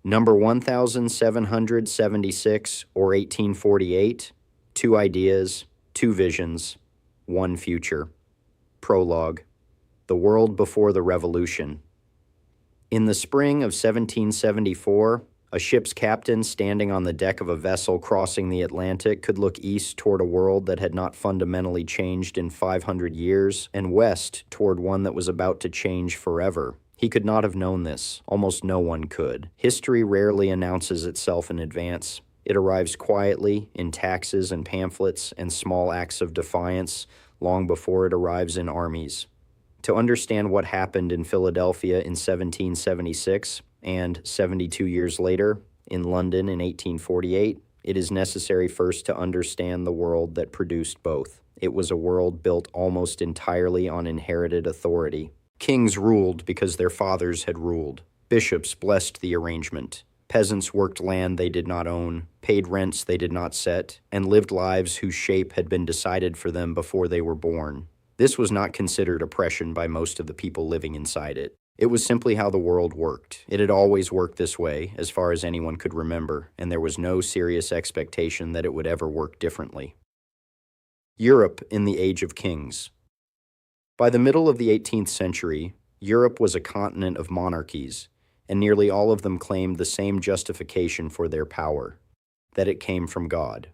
Number 1776 or 1848, two ideas, two visions, one future. Prologue. The world before the Revolution. In the spring of 1774, a ship's captain standing on the deck of a vessel crossing the Atlantic could look east toward a world that had not fundamentally changed in 500 years, and west toward one that was about to change forever. He could not have known this. Almost no one could. History rarely announces itself in advance. It arrives quietly in taxes and pamphlets and small acts of defiance long before it arrives in armies. To understand what happened in Philadelphia in 1776 and 72 years later in London in 1848, it is necessary first to understand the world that produced both. It was a world built almost entirely on inherited authority. Kings ruled because their fathers had ruled. Bishops blessed the arrangement. Peasants worked land they did not own, paid rents they did not set, and lived lives whose shape had been decided for them before they were born. This was not considered oppression by most of the people living inside it. It was simply how the world worked. It had always worked this way, as far as anyone could remember, and there was no serious expectation that it would ever work differently. Europe in the Age of Kings. By the middle of the 18th century, Europe was a continent of monarchies, and nearly all of them claimed the same justification for their power, that it came from God.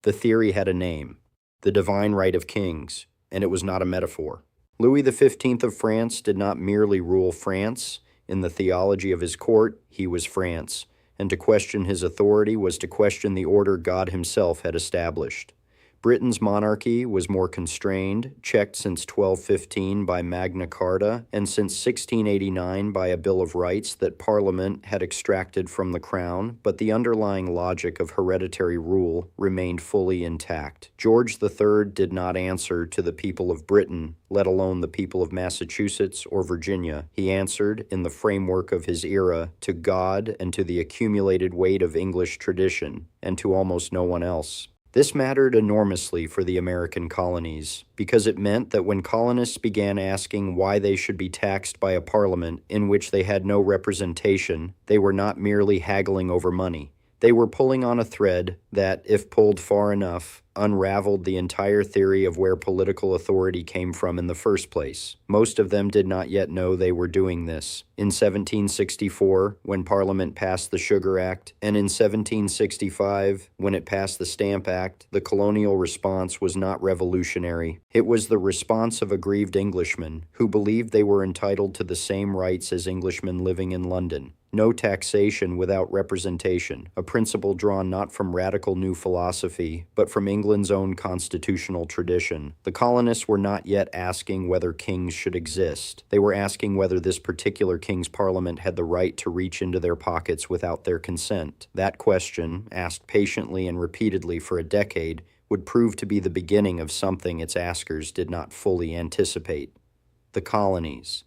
The theory had a name, the divine right of kings, and it was not a metaphor. Louis XV of France did not merely rule France. In the theology of his court, he was France, and to question his authority was to question the order God himself had established. Britain's monarchy was more constrained, checked since 1215 by Magna Carta and since 1689 by a Bill of Rights that Parliament had extracted from the Crown, but the underlying logic of hereditary rule remained fully intact. George III did not answer to the people of Britain, let alone the people of Massachusetts or Virginia. He answered, in the framework of his era, to God and to the accumulated weight of English tradition, and to almost no one else. This mattered enormously for the American colonies, because it meant that when colonists began asking why they should be taxed by a parliament in which they had no representation, they were not merely haggling over money. They were pulling on a thread that, if pulled far enough, unraveled the entire theory of where political authority came from in the first place. Most of them did not yet know they were doing this. In 1764, when Parliament passed the Sugar Act, and in 1765, when it passed the Stamp Act, the colonial response was not revolutionary. It was the response of aggrieved Englishmen who believed they were entitled to the same rights as Englishmen living in London. No taxation without representation, a principle drawn not from radical new philosophy, but from England's own constitutional tradition. The colonists were not yet asking whether kings should exist. They were asking whether this particular king's parliament had the right to reach into their pockets without their consent. That question, asked patiently and repeatedly for a decade, would prove to be the beginning of something its askers did not fully anticipate. The colonies,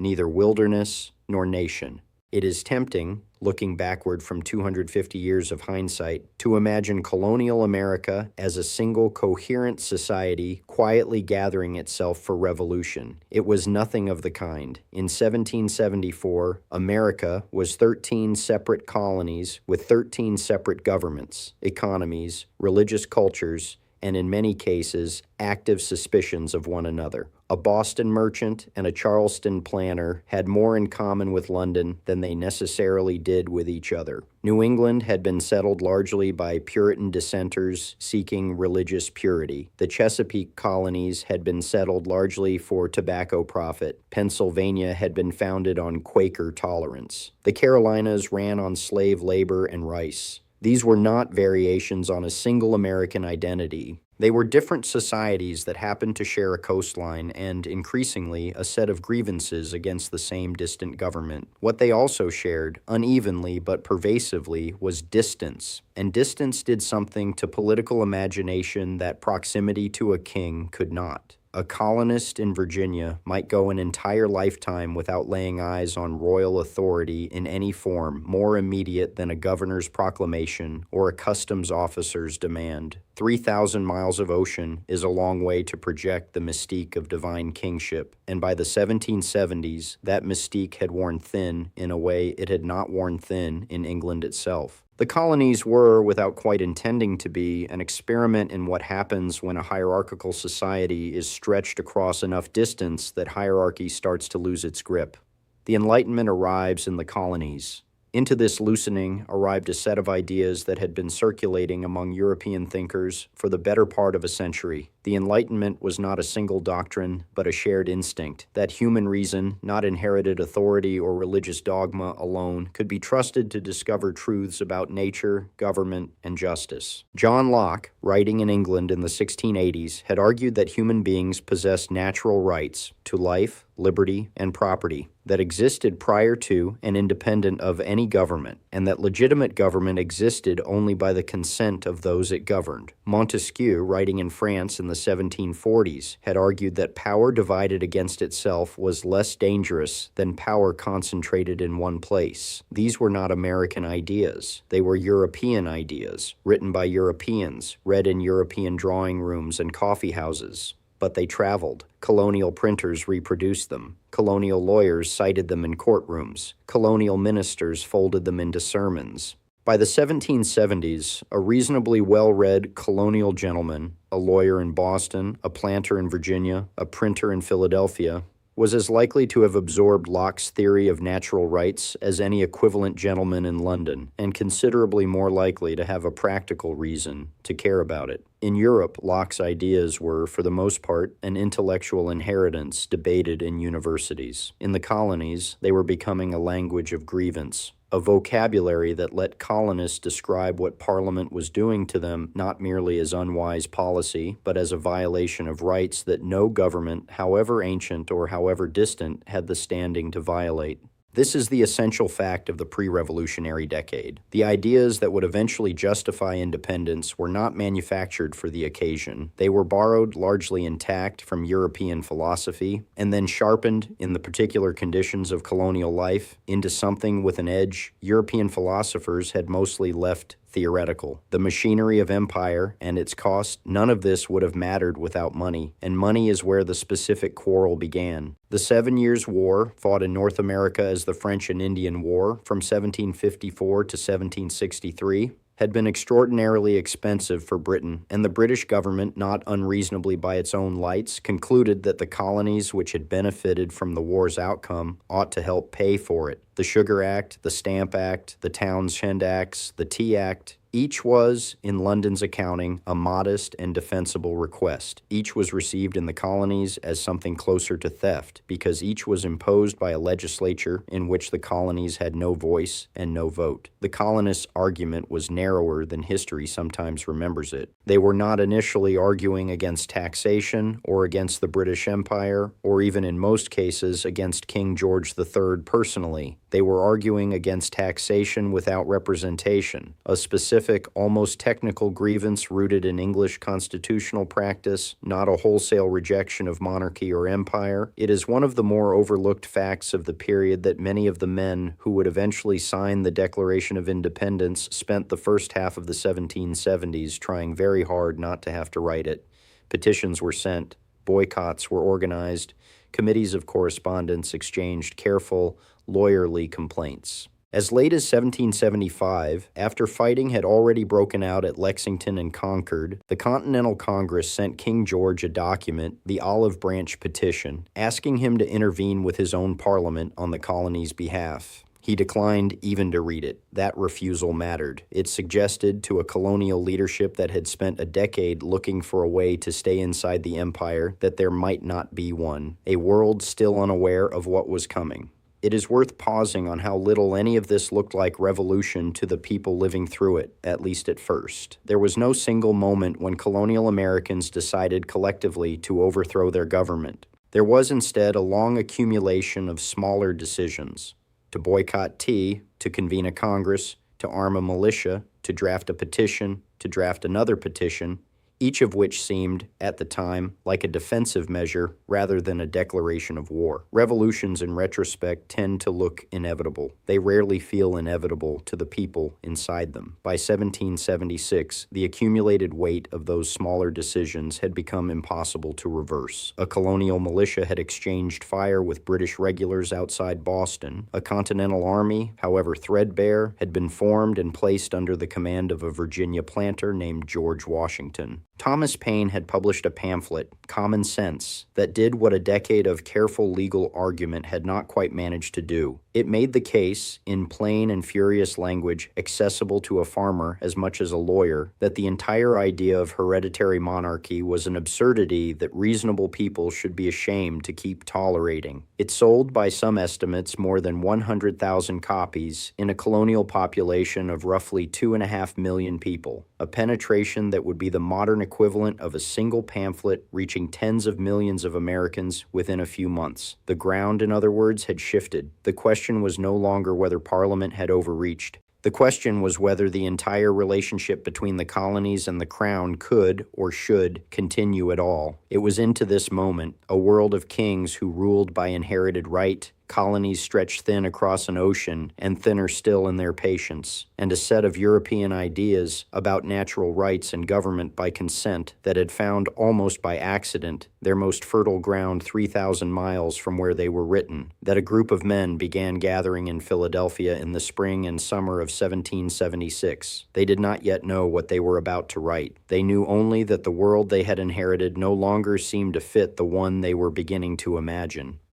neither wilderness nor nation. It is tempting, looking backward from 250 years of hindsight, to imagine colonial America as a single coherent society quietly gathering itself for revolution. It was nothing of the kind. In 1774, America was 13 separate colonies with 13 separate governments, economies, religious cultures, and in many cases, active suspicions of one another. A Boston merchant and a Charleston planter had more in common with London than they necessarily did with each other. New England had been settled largely by Puritan dissenters seeking religious purity. The Chesapeake colonies had been settled largely for tobacco profit. Pennsylvania had been founded on Quaker tolerance. The Carolinas ran on slave labor and rice. These were not variations on a single American identity. They were different societies that happened to share a coastline and, increasingly, a set of grievances against the same distant government. What they also shared, unevenly but pervasively, was distance. And distance did something to political imagination that proximity to a king could not. A colonist in Virginia might go an entire lifetime without laying eyes on royal authority in any form more immediate than a governor's proclamation or a customs officer's demand. 3,000 miles of ocean is a long way to project the mystique of divine kingship, and by the 1770s, that mystique had worn thin in a way it had not worn thin in England itself. The colonies were, without quite intending to be, an experiment in what happens when a hierarchical society is stretched across enough distance that hierarchy starts to lose its grip. The Enlightenment arrives in the colonies. Into this loosening arrived a set of ideas that had been circulating among European thinkers for the better part of a century. The Enlightenment was not a single doctrine, but a shared instinct, that human reason, not inherited authority or religious dogma alone, could be trusted to discover truths about nature, government, and justice. John Locke, writing in England in the 1680s, had argued that human beings possessed natural rights to life, liberty, and property that existed prior to and independent of any government, and that legitimate government existed only by the consent of those it governed. Montesquieu, writing in France in the 1740s, had argued that power divided against itself was less dangerous than power concentrated in one place. These were not American ideas. They were European ideas, written by Europeans, read in European drawing rooms and coffee houses. But they traveled. Colonial printers reproduced them. Colonial lawyers cited them in courtrooms. Colonial ministers folded them into sermons. By the 1770s, a reasonably well-read colonial gentleman, a lawyer in Boston, a planter in Virginia, a printer in Philadelphia, was as likely to have absorbed Locke's theory of natural rights as any equivalent gentleman in London, and considerably more likely to have a practical reason to care about it. In Europe, Locke's ideas were, for the most part, an intellectual inheritance debated in universities. In the colonies, they were becoming a language of grievance, a vocabulary that let colonists describe what Parliament was doing to them not merely as unwise policy, but as a violation of rights that no government, however ancient or however distant, had the standing to violate. This is the essential fact of the pre-revolutionary decade. The ideas that would eventually justify independence were not manufactured for the occasion. They were borrowed largely intact from European philosophy and then sharpened in the particular conditions of colonial life into something with an edge European philosophers had mostly left theoretical. The machinery of empire and its cost, none of this would have mattered without money, and money is where the specific quarrel began. The 7 Years' War, fought in North America as the French and Indian War from 1754 to 1763, had been extraordinarily expensive for Britain, and the British government, not unreasonably by its own lights, concluded that the colonies which had benefited from the war's outcome ought to help pay for it. The Sugar Act, the Stamp Act, the Townshend Acts, the Tea Act, each was, in London's accounting, a modest and defensible request. Each was received in the colonies as something closer to theft, because each was imposed by a legislature in which the colonies had no voice and no vote. The colonists' argument was narrower than history sometimes remembers it. They were not initially arguing against taxation or against the British Empire, or even in most cases against King George III personally. They were arguing against taxation without representation, a specific, almost technical grievance rooted in English constitutional practice, not a wholesale rejection of monarchy or empire. It is one of the more overlooked facts of the period that many of the men who would eventually sign the Declaration of Independence spent the first half of the 1770s trying very hard not to have to write it. Petitions were sent, boycotts were organized, committees of correspondence exchanged careful, lawyerly complaints. As late as 1775, after fighting had already broken out at Lexington and Concord, the Continental Congress sent King George a document, the Olive Branch Petition, asking him to intervene with his own parliament on the colony's behalf. He declined even to read it. That refusal mattered. It suggested to a colonial leadership that had spent a decade looking for a way to stay inside the empire that there might not be one, a world still unaware of what was coming. It is worth pausing on how little any of this looked like revolution to the people living through it, at least at first. There was no single moment when colonial Americans decided collectively to overthrow their government. There was instead a long accumulation of smaller decisions: to boycott tea, to convene a Congress, to arm a militia, to draft a petition, to draft another petition. each of which seemed, at the time, like a defensive measure rather than a declaration of war. Revolutions, in retrospect, tend to look inevitable. They rarely feel inevitable to the people inside them. By 1776, the accumulated weight of those smaller decisions had become impossible to reverse. A colonial militia had exchanged fire with British regulars outside Boston. A Continental Army, however threadbare, had been formed and placed under the command of a Virginia planter named George Washington. Thomas Paine had published a pamphlet, Common Sense, that did what a decade of careful legal argument had not quite managed to do. It made the case, in plain and furious language accessible to a farmer as much as a lawyer, that the entire idea of hereditary monarchy was an absurdity that reasonable people should be ashamed to keep tolerating. It sold, by some estimates, more than 100,000 copies in a colonial population of roughly 2.5 million people, a penetration that would be the modern equivalent of a single pamphlet reaching tens of millions of Americans within a few months. The ground, in other words, had shifted. The question was no longer whether Parliament had overreached. The question was whether the entire relationship between the colonies and the Crown could or should continue at all. It was into this moment, a world of kings who ruled by inherited right, colonies stretched thin across an ocean and thinner still in their patience, and a set of European ideas about natural rights and government by consent that had found almost by accident their most fertile ground 3,000 miles from where they were written, that a group of men began gathering in Philadelphia in the spring and summer of 1776. They did not yet know what they were about to write. They knew only that the world they had inherited no longer seemed to fit the one they were beginning to imagine.